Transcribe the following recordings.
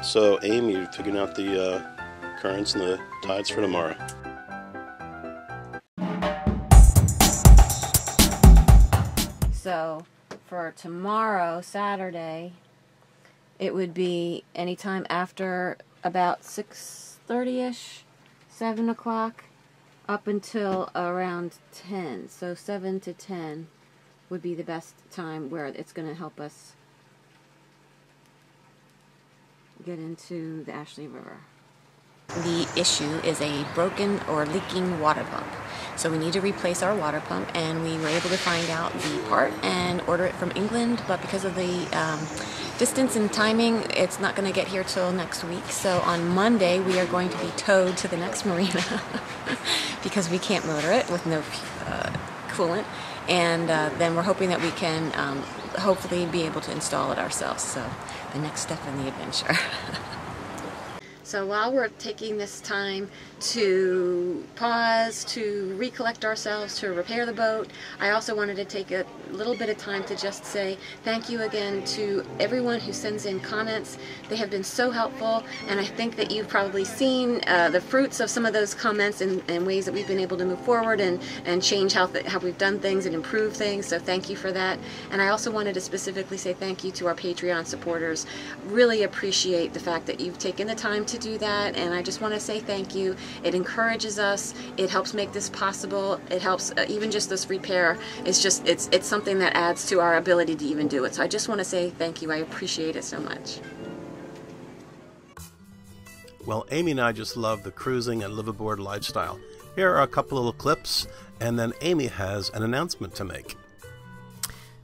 So, Amy, you're figuring out the currents and the tides for tomorrow. So, for tomorrow, Saturday, it would be anytime after about 6:30ish, 7 o'clock, up until around 10. So 7 to 10 would be the best time where it's going to help us get into the Ashley River. The issue is a broken or leaking water pump. So we need to replace our water pump, and we were able to find out the part and order it from England, but because of the distance and timing, it's not going to get here till next week. So on Monday we are going to be towed to the next marina because we can't motor it with no coolant, and then we're hoping that we can hopefully be able to install it ourselves. So the next step in the adventure. So while we're taking this time to pause, to recollect ourselves, to repair the boat, I also wanted to take a little bit of time to just say thank you again to everyone who sends in comments. They have been so helpful, and I think that you've probably seen the fruits of some of those comments and ways that we've been able to move forward and change how we've done things and improve things. So thank you for that. And I also wanted to specifically say thank you to our Patreon supporters. Really appreciate the fact that you've taken the time to do that, and I just want to say thank you. It encourages us. It helps make this possible. It helps even just this repair. It's something that adds to our ability to even do it. So I just want to say thank you. I appreciate it so much. Well, Amy and I just love the cruising and live aboard lifestyle. Here are a couple little clips, and then Amy has an announcement to make.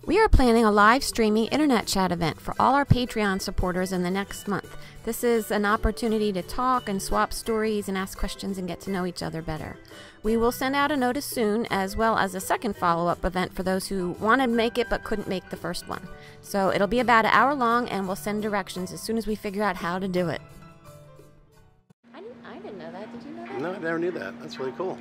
We are planning a live streaming internet chat event for all our Patreon supporters in the next month. This is an opportunity to talk and swap stories and ask questions and get to know each other better. We will send out a notice soon, as well as a second follow-up event for those who wanted to make it but couldn't make the first one. So it'll be about an hour long, and we'll send directions as soon as we figure out how to do it. I didn't know that. Did you know that? No, I never knew that. That's really cool.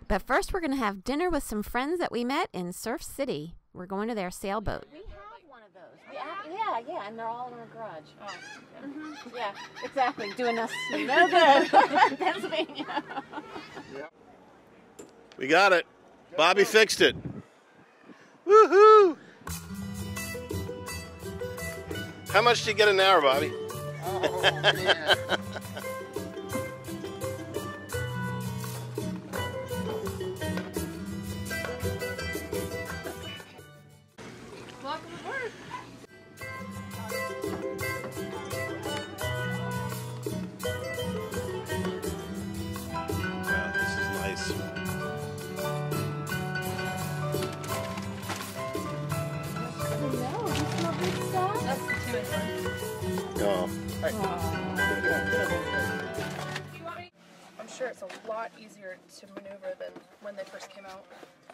But first, we're going to have dinner with some friends that we met in Surf City. We're going to their sailboat. We have one of those. Yeah, and they're all in our garage. Oh, okay. Mm-hmm. Yeah, exactly. Doing us no good. Pennsylvania. We got it. Bobby fixed it. Woohoo! How much do you get an hour, Bobby? Oh, man. I'm sure it's a lot easier to maneuver than when they first came out.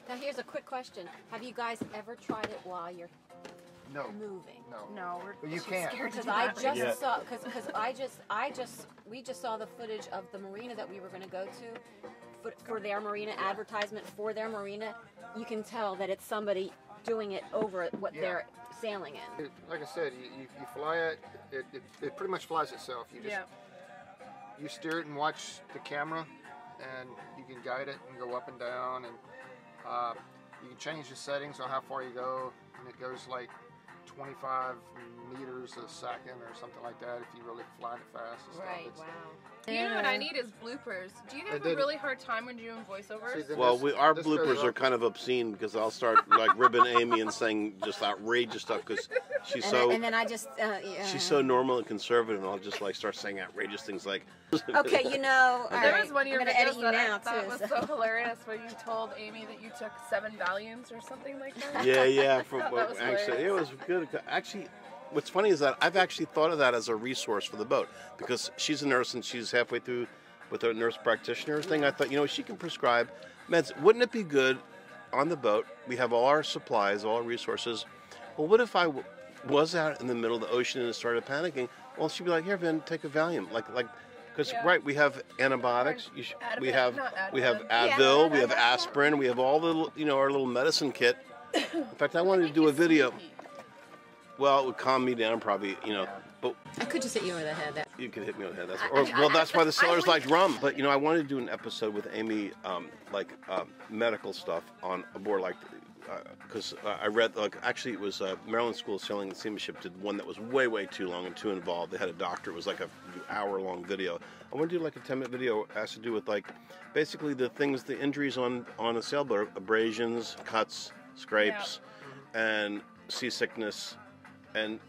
Now here's a quick question. Have you guys ever tried it while you're moving? No, you can't. Because we just saw the footage of the marina that we were going to go to for their marina, advertisement for their marina. You can tell that it's somebody doing it over what they're sailing in. Like I said, you fly it, it pretty much flies itself. You just you steer it and watch the camera, and you can guide it and go up and down, and you can change the settings on how far you go, and it goes like 25 meters a second or something like that if you really fly it fast and stuff. Right, wow. You know what I need is bloopers. Do you have a really hard time when you're doing voiceovers? Well, our bloopers are kind of obscene because I'll start like ribbing Amy and saying just outrageous stuff because she's she's so normal and conservative, and I'll just like start saying outrageous things like. Okay, you know. There was one of your videos that I thought was so hilarious where you told Amy that you took 7 Valiums or something like that. Yeah. Actually, it was good. Actually. What's funny is that I've actually thought of that as a resource for the boat because she's a nurse and she's halfway through with her nurse practitioner thing. I thought, she can prescribe meds. Wouldn't it be good on the boat? We have all our supplies, all our resources. Well, what if I was out in the middle of the ocean and started panicking? Well, she'd be like, "Here, Vin, take a Valium." Because we have antibiotics. We have Advil, we have aspirin, we have all the our little medicine kit. In fact, I wanted to do a video. Well, it would calm me down probably, But I could just hit you over the head. you could hit me on the head. That's why the sailors liked rum. But you know, I wanted to do an episode with Amy, medical stuff on aboard, like, because I read, like, actually it was Maryland School of Sailing and Seamanship did one that was way too long and too involved. They had a doctor. It was like a hour-long video. I want to do like a 10-minute video. It has to do with like basically the things, the injuries on a sailboat, abrasions, cuts, scrapes, and seasickness, and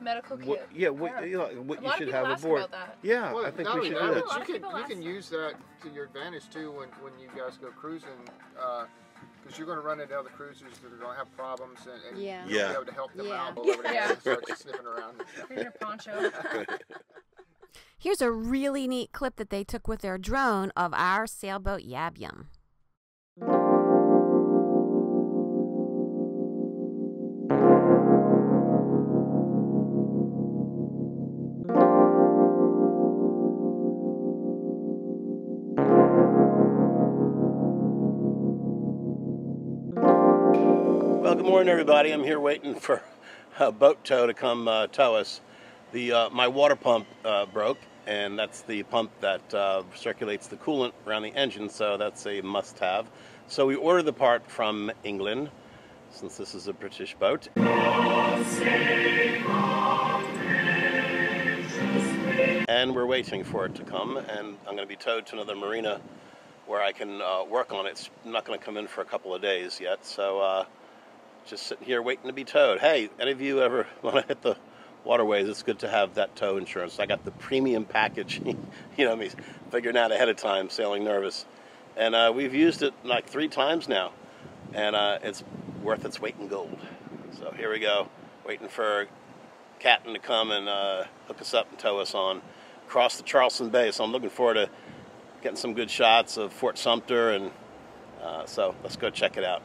medical kit. What you should have aboard. Yeah, well, I think not we should only do that, it. but you can use that to your advantage too when you guys go cruising, because you're going to run into other cruisers that are going to have problems, and you'll be able to help them out all over the place and start sniffing around. Bring your poncho. Here's a really neat clip that they took with their drone of our sailboat Yab Yum. Well, good morning, everybody. I'm here waiting for a boat tow to come tow us. My water pump broke, and that's the pump that circulates the coolant around the engine, so that's a must-have. So we ordered the part from England, since this is a British boat. And we're waiting for it to come, and I'm going to be towed to another marina where I can work on it. It's not going to come in for a couple of days yet, so just sitting here waiting to be towed. Hey, any of you ever want to hit the waterways? It's good to have that tow insurance. I got the premium package, you know me, figuring out ahead of time, sailing nervous. And we've used it like 3 times now, and it's worth its weight in gold. So here we go, waiting for Captain to come and hook us up and tow us on across the Charleston Bay. So I'm looking forward to getting some good shots of Fort Sumter, and so let's go check it out.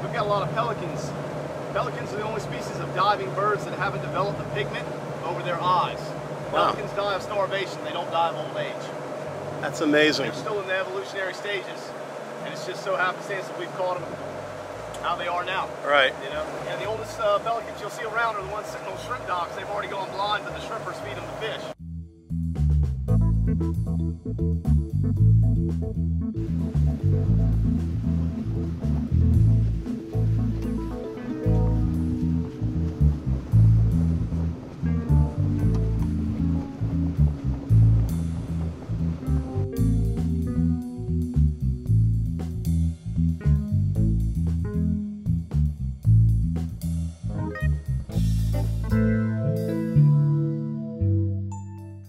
We've got a lot of pelicans. Pelicans are the only species of diving birds that haven't developed the pigment over their eyes. Wow. Pelicans die of starvation, they don't die of old age. That's amazing. They're still in the evolutionary stages, and it's just so happenstance that we've caught them how they are now. Right. You know, and the oldest pelicans you'll see around are the ones sitting on shrimp docks. They've already gone blind, but the shrimpers feed them the fish.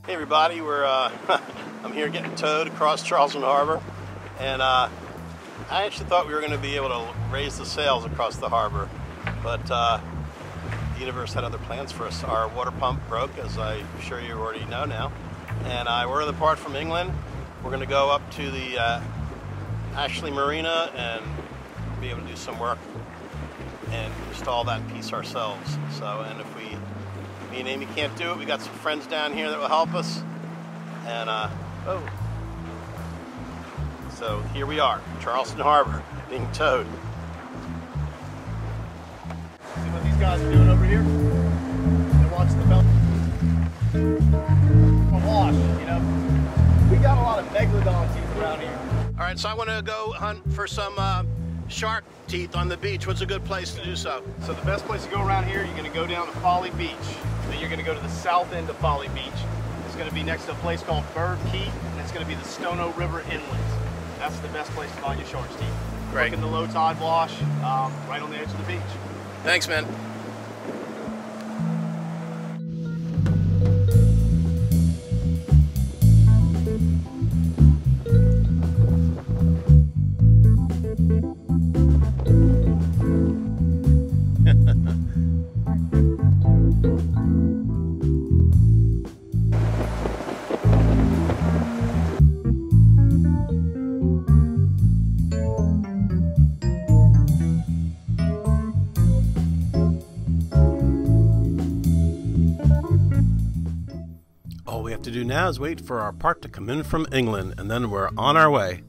Hey everybody, I'm here getting towed across Charleston Harbor, and I actually thought we were going to be able to raise the sails across the harbor, but the universe had other plans for us. Our water pump broke, as I'm sure you already know now, and I ordered the part from England. We're going to go up to the Ashley Marina and be able to do some work and install that piece ourselves. So, and if me and Amy can't do it, we got some friends down here that will help us. And so here we are, Charleston Harbor, being towed. See what these guys are doing over here? They're watching the belt. Awash, you know. We got a lot of megalodon teeth around here. All right, so I want to go hunt for some shark teeth on the beach. What's a good place to do so? So the best place to go around here, you're going to go down to Folly Beach. Then you're going to go to the south end of Folly Beach. It's going to be next to a place called Bird Key, and it's going to be the Stono River Inlet. That's the best place to find your shark's teeth. Great. Look in the low tide wash, right on the edge of the beach. Thanks, man. All we have to do now is wait for our part to come in from England, and then we're on our way.